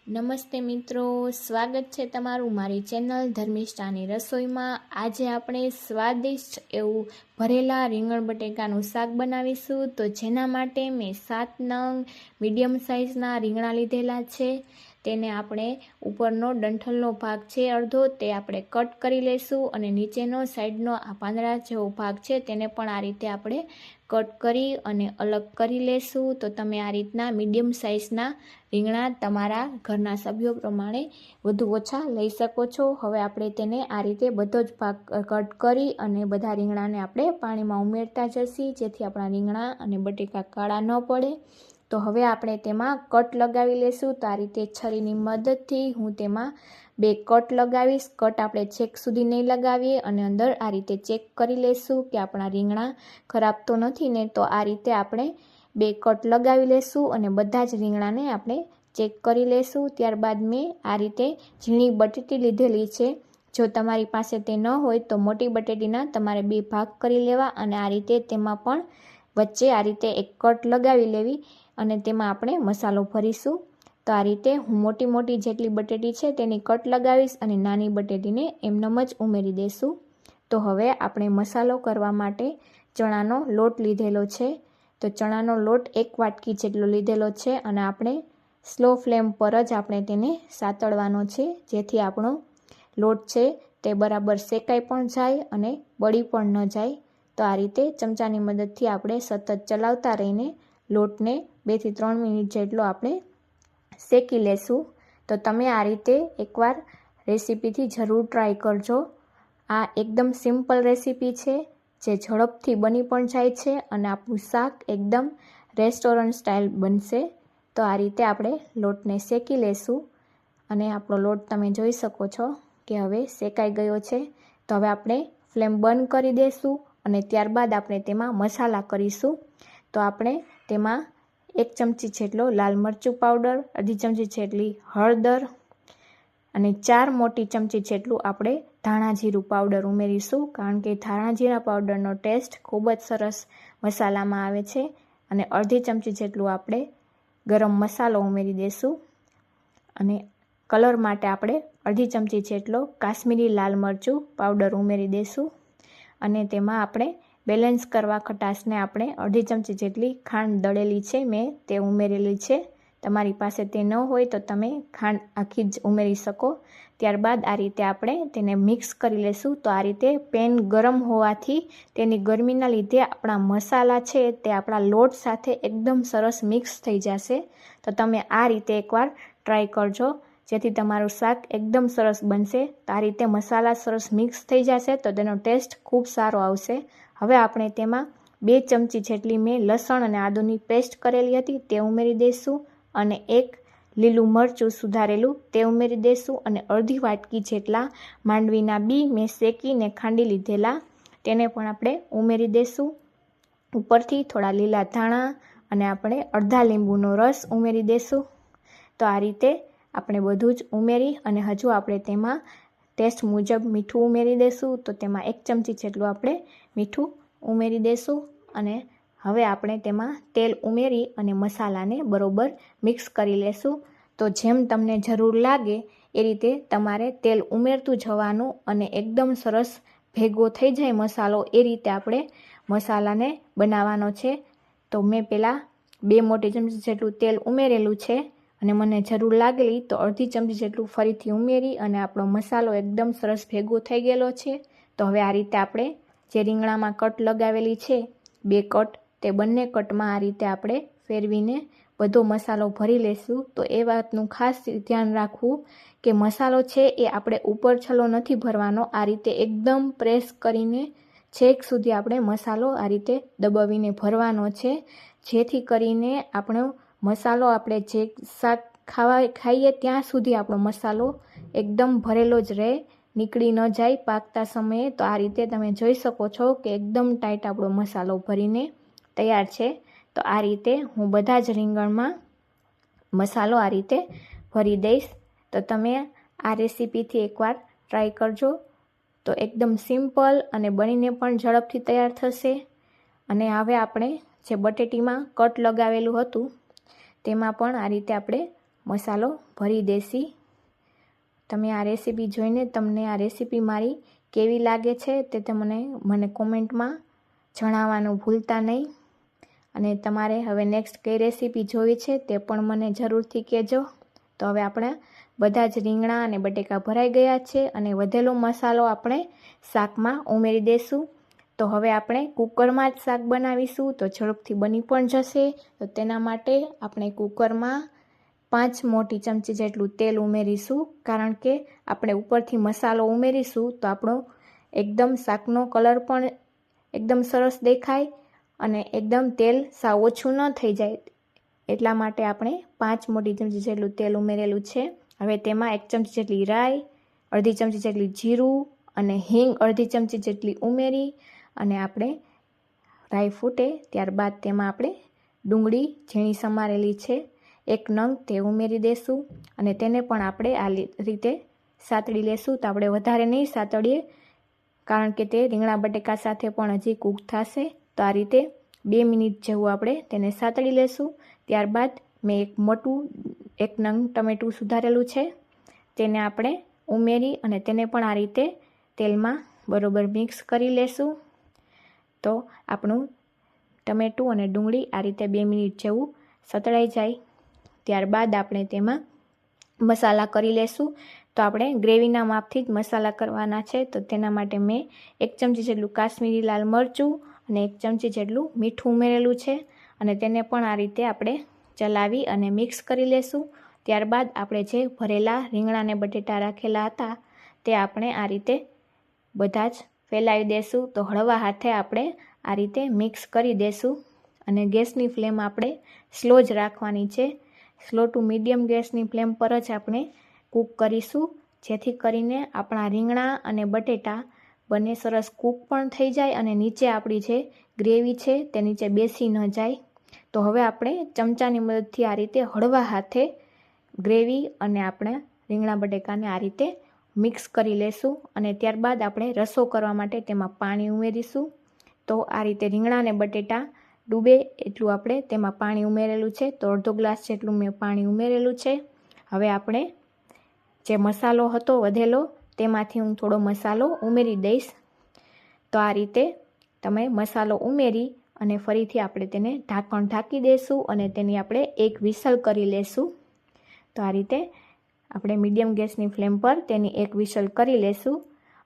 નમસ્તે મિત્રો, સ્વાગત છે તમારું મારી ચેનલ ધર્મિષ્ઠાની રસોઈમાં। આજે આપણે સ્વાદિષ્ટ એવું ભરેલા રીંગણ બટેકાનું શાક બનાવીશું। તો જેના માટે મેં 7 નંગ મીડિયમ સાઇઝના રીંગણા લીધેલા છે। તેને આપણે ઉપરનો ડંઠલનો ભાગ છે અડધો તે આપણે કટ કરી લઈશું અને નીચેનો સાઈડનો આ પાંદડા જેવો ભાગ છે તેને પણ આ રીતે આપણે કટ કરી અને અલગ કરી લેશું। તો તમે આ રીતના મીડિયમ સાઇઝના રીંગણા તમારા ઘરના સભ્યો પ્રમાણે વધુ ઓછા લઈ શકો છો। હવે આપણે તેને આ રીતે બધો જ ભાગ કટ કરી અને બધા રીંગણાને આપણે પાણીમાં ઉમેરતા જઈશું જેથી આપણા રીંગણા અને બટેકા કાળા ન પડે। તો હવે આપણે તેમાં કટ લગાવી લેશું। તો આ રીતે છરીની મદદથી હું તેમાં 2 કટ લગાવીશ। કટ આપણે છેક સુધી નહીં લગાવીએ અને અંદર આ રીતે ચેક કરી લેશું કે આપણા રીંગણા ખરાબ તો નથી ને। તો આ રીતે આપણે 2 કટ લગાવી લેશું અને બધા જ રીંગણાને આપણે ચેક કરી લેશું। ત્યારબાદ મેં આ રીતે ઝીણી બટેટી લીધેલી છે। જો તમારી પાસે તે ન હોય તો મોટી બટેટીના તમારે 2 ભાગ કરી લેવા અને આ રીતે તેમાં પણ વચ્ચે આ રીતે એક કટ લગાવી લેવી અને તેમાં આપણે મસાલો ભરીશું। તો આ રીતે હું મોટી જેટલી બટેટી છે તેની કટ લગાવીશ અને નાની બટેટીને એમનેમ જ ઉમેરી દઈશું। તો હવે આપણે મસાલો કરવા માટે ચણાનો લોટ લીધેલો છે। તો ચણાનો લોટ 1 વાટકી જેટલો લીધેલો છે અને આપણે સ્લો ફ્લેમ પર જ આપણે તેને સાતળવાનો છે જેથી આપણો લોટ છે તે બરાબર શેકાઈ પણ જાય અને બળી પણ ન જાય। તો આ રીતે ચમચાની મદદથી આપણે સતત ચલાવતા રહીને લોટને 2 થી 3 મિનિટ જેટલો આપણે શેકી લેશું। તો તમે આ રીતે એકવાર રેસીપીથી જરૂર ટ્રાય કરજો। આ એકદમ સિમ્પલ રેસીપી છે જે ઝડપથી બની પણ જાય છે અને આપણું શાક એકદમ રેસ્ટોરન્ટ સ્ટાઇલ બનશે। તો આ રીતે આપણે લોટને શેકી લેશું અને આપણો લોટ તમે જોઈ શકો છો કે હવે શેકાઈ ગયો છે। તો હવે આપણે ફ્લેમ બંધ કરી દઈશું અને ત્યારબાદ આપણે તેમાં મસાલા કરીશું। તો આપણે તેમાં 1 ચમચી જેટલો લાલ મરચું પાવડર, અડધી ચમચી જેટલી હળદર અને 4 મોટી ચમચી જેટલું આપણે ધાણા જીરું પાવડર ઉમેરીશું કારણ કે ધાણા જીરા પાવડરનો ટેસ્ટ ખૂબ જ સરસ મસાલામાં આવે છે। અને અડધી ચમચી જેટલું આપણે ગરમ મસાલો ઉમેરી દઈશું અને કલર માટે આપણે અડધી ચમચી જેટલો કાશ્મીરી લાલ મરચું પાવડર ઉમેરી દઈશું અને તેમાં આપણે બેલેન્સ કરવા ખટાશને આપણે અડધી ચમચી જેટલી ખાંડ દળેલી છે મેં તે ઉમેરેલી છે। તમારી પાસે તે ન હોય તો તમે ખાંડ આખી જ ઉમેરી શકો। ત્યારબાદ આ રીતે આપણે તેને મિક્સ કરી લેશું। તો આ રીતે પેન ગરમ હોવાથી તેની ગરમીના લીધે આપણા મસાલા છે તે આપણા લોટ સાથે એકદમ સરસ મિક્સ થઈ જશે। તો તમે આ રીતે એકવાર ટ્રાય કરજો જેથી તમારું શાક એકદમ સરસ બનશે। તો આ રીતે મસાલા સરસ મિક્સ થઈ જશે તો તેનો ટેસ્ટ ખૂબ સારો આવશે। હવે આપણે તેમાં 2 ચમચી જેટલી મેં લસણ અને આદુની પેસ્ટ કરેલી હતી તે ઉમેરી દઈશું અને 1 લીલું મરચું સુધારેલું તે ઉમેરી દઈશું અને અડધી વાટકી જેટલા માંડવીના બી મેં શેકીને ખાંડી લીધેલા તેને પણ આપણે ઉમેરી દઈશું। ઉપરથી થોડા લીલા ધાણા અને આપણે અડધા લીંબુનો રસ ઉમેરી દઈશું। તો આ રીતે આપણે બધું જ ઉમેરી અને હજુ આપણે તેમાં ટેસ્ટ મુજબ મીઠું ઉમેરી દઈશું। તો તેમાં 1 ચમચી જેટલું આપણે મીઠું ઉમેરી દઈશું અને હવે આપણે તેમાં તેલ ઉમેરી અને મસાલાને બરોબર મિક્સ કરી લેશું। તો જેમ તમને જરૂર લાગે એ રીતે તમારે તેલ ઉમેરતું જવાનું અને એકદમ સરસ ભેગો થઈ જાય મસાલો એ રીતે આપણે મસાલાને બનાવવાનો છે। તો મેં પહેલાં 2 મોટી ચમચી જેટલું તેલ ઉમેરેલું છે અને મને જરૂર લાગેલી તો અડધી ચમચી જેટલું ફરીથી ઉમેરી અને આપણો મસાલો એકદમ સરસ ભેગો થઈ ગયેલો છે। તો હવે આ રીતે આપણે જે રીંગણામાં કટ લગાવેલી છે 2 કટ તે બંને કટમાં આ રીતે આપણે ફેરવીને બધો મસાલો ભરી લેશું। તો એ વાતનું ખાસ ધ્યાન રાખવું કે મસાલો છે એ આપણે ઉપર છલો નથી ભરવાનો, આ રીતે એકદમ પ્રેસ કરીને છેક સુધી આપણે મસાલો આ રીતે દબાવીને ભરવાનો છે જેથી કરીને આપણો મસાલો આપણે જે શાક ખાઈએ ત્યાં સુધી આપણો મસાલો એકદમ ભરેલો જ રહે, નીકળી ન જાય પાકતા સમયે। તો આ રીતે તમે જોઈ શકો છો કે એકદમ ટાઈટ આપણો મસાલો ભરીને તૈયાર છે। તો આ રીતે હું બધા જ રીંગણમાં મસાલો આ રીતે ભરી દઈશ। તો તમે આ રેસીપીથી એકવાર ટ્રાય કરજો। તો એકદમ સિમ્પલ અને બનીને પણ ઝડપથી તૈયાર થશે। અને હવે આપણે જે બટેટીમાં કટ લગાવેલું હતું તેમાં પણ આ રીતે આપણે મસાલો ભરી દેસી. તમે આ રેસીપી જોઈને તમને આ રેસીપી મારી કેવી લાગે છે તે મને કોમેન્ટમાં જણાવવાનું ભૂલતા નહીં. અને તમારે હવે નેક્સ્ટ કઈ રેસીપી જોવી છે તે પણ મને જરૂરથી કહેજો. તો હવે આપણે બધા જ રીંગણા અને બટેકા ભરાઈ ગયા છે અને વધેલો મસાલો આપણે શાકમાં ઉમેરી દઈશું. તો હવે આપણે કુકરમાં જ શાક બનાવીશું તો ઝડપથી બની પણ જશે. તો તેના માટે આપણે કુકરમાં 5 મોટી ચમચી જેટલું તેલ ઉમેરીશું, કારણ કે આપણે ઉપરથી મસાલો ઉમેરીશું તો આપણો એકદમ શાકનો કલર પણ એકદમ સરસ દેખાય અને એકદમ તેલ સાવ ઓછું ન થઈ જાય. એટલા માટે આપણે 5 મોટી ચમચી જેટલું તેલ ઉમેરેલું છે. હવે તેમાં 1 ચમચી જેટલી રાઈ, અડધી ચમચી જેટલી જીરું અને હિંગ અડધી ચમચી જેટલી ઉમેરી અને આપણે રાઈ ફૂટે ત્યારબાદ તેમાં આપણે ડુંગળી ઝીણી સમારેલી છે 1 નંગ તે ઉમેરી દઈશું અને તેને પણ આપણે આ રીતે સાતળી લેશું. તો આપણે વધારે નહીં સાતળીએ, કારણ કે તે રીંગણા બટેકા સાથે પણ હજી કૂક થશે. તો આ રીતે 2 મિનિટ જેવું આપણે તેને સાતળી લેશું. ત્યારબાદ મેં એક મોટું 1 નંગ ટમેટું સુધારેલું છે તેને આપણે ઉમેરી અને તેને પણ આ રીતે તેલમાં બરોબર મિક્સ કરી લેશું. તો આપણું ટમેટું અને ડુંગળી આ રીતે 2 મિનિટ જેવું સતળાઈ જાય ત્યારબાદ આપણે તેમાં મસાલા કરી લેશું. તો આપણે ગ્રેવીના માપથી જ મસાલા કરવાના છે. તો તેના માટે મેં 1 ચમચી જેટલું કાશ્મીરી લાલ મરચું અને 1 ચમચી જેટલું મીઠું ઉમેરેલું છે અને તેને પણ આ રીતે આપણે ચલાવી અને મિક્સ કરી લેશું. ત્યારબાદ આપણે જે ભરેલા રીંગણા અને બટેટા રાખેલા હતા તે આપણે આ રીતે બધા જ ફેલાવી દેશું. તો હળવા હાથે આપણે આ રીતે મિક્સ કરી દેશું અને ગેસની ફ્લેમ આપણે સ્લો જ રાખવાની છે. સ્લો ટુ મીડિયમ ગેસની ફ્લેમ પર જ આપણે કૂક કરીશું, જેથી કરીને આપણા રીંગણા અને બટેટા બંને સરસ કૂક પણ થઈ જાય અને નીચે આપણી જે ગ્રેવી છે તે નીચે બેસી ન જાય. તો હવે આપણે ચમચાની મદદથી આ રીતે હળવા હાથે ગ્રેવી અને આપણા રીંગણા બટેકાને આ રીતે મિક્સ કરી લેશું અને ત્યારબાદ આપણે રસો કરવા માટે તેમાં પાણી ઉમેરીશું. તો આ રીતે રીંગણા અને બટેટા ડૂબે એટલું આપણે તેમાં પાણી ઉમેરેલું છે. તો અડધો ગ્લાસ જેટલું મેં પાણી ઉમેરેલું છે. હવે આપણે જે મસાલો હતો વધેલો તેમાંથી હું થોડો મસાલો ઉમેરી દઈશ. તો આ રીતે તમે મસાલો ઉમેરી અને ફરીથી આપણે તેને ઢાંકણ ઢાંકી દઈશું અને તેની આપણે 1 વિસલ કરી લેશું. તો આ રીતે આપણે મીડિયમ ગેસની ફ્લેમ પર તેની 1 વિસલ કરી લેશું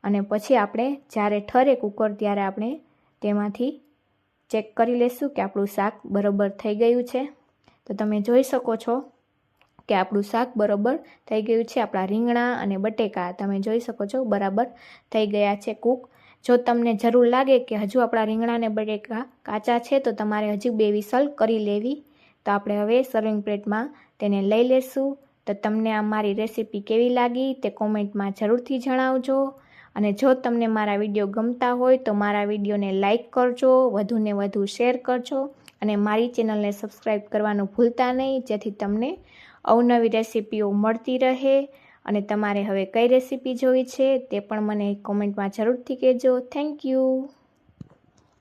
અને પછી આપણે જ્યારે ઠરે કુકર ત્યારે આપણે તેમાંથી ચેક કરી લેશું કે આપણું શાક બરાબર થઈ ગયું છે. તો તમે જોઈ શકો છો કે આપણું શાક બરાબર થઈ ગયું છે. આપણા રીંગણા અને બટેકા તમે જોઈ શકો છો બરાબર થઈ ગયા છે કૂક. જો તમને જરૂર લાગે કે હજુ આપણા રીંગણા અને બટેકા કાચા છે તો તમારે હજુ 2 વિસલ કરી લેવી. તો આપણે હવે સર્વિંગ પ્લેટમાં તેને લઈ લેશું. તો તમને આ મારી રેસીપી કેવી લાગી તે કોમેન્ટમાં જરૂરથી જણાવજો. અને જો તમને મારા વિડીયો ગમતા હોય તો મારા વિડીયોને લાઈક કરજો, વધુને વધુ શેર કરજો અને મારી ચેનલને સબસ્ક્રાઈબ કરવાનું ભૂલતા નહીં, જેથી તમને અવનવી રેસીપીઓ મળતી રહે. અને તમારે હવે કઈ રેસીપી જોવી છે તે પણ મને કોમેન્ટમાં જરૂરથી કહેજો. Thank you.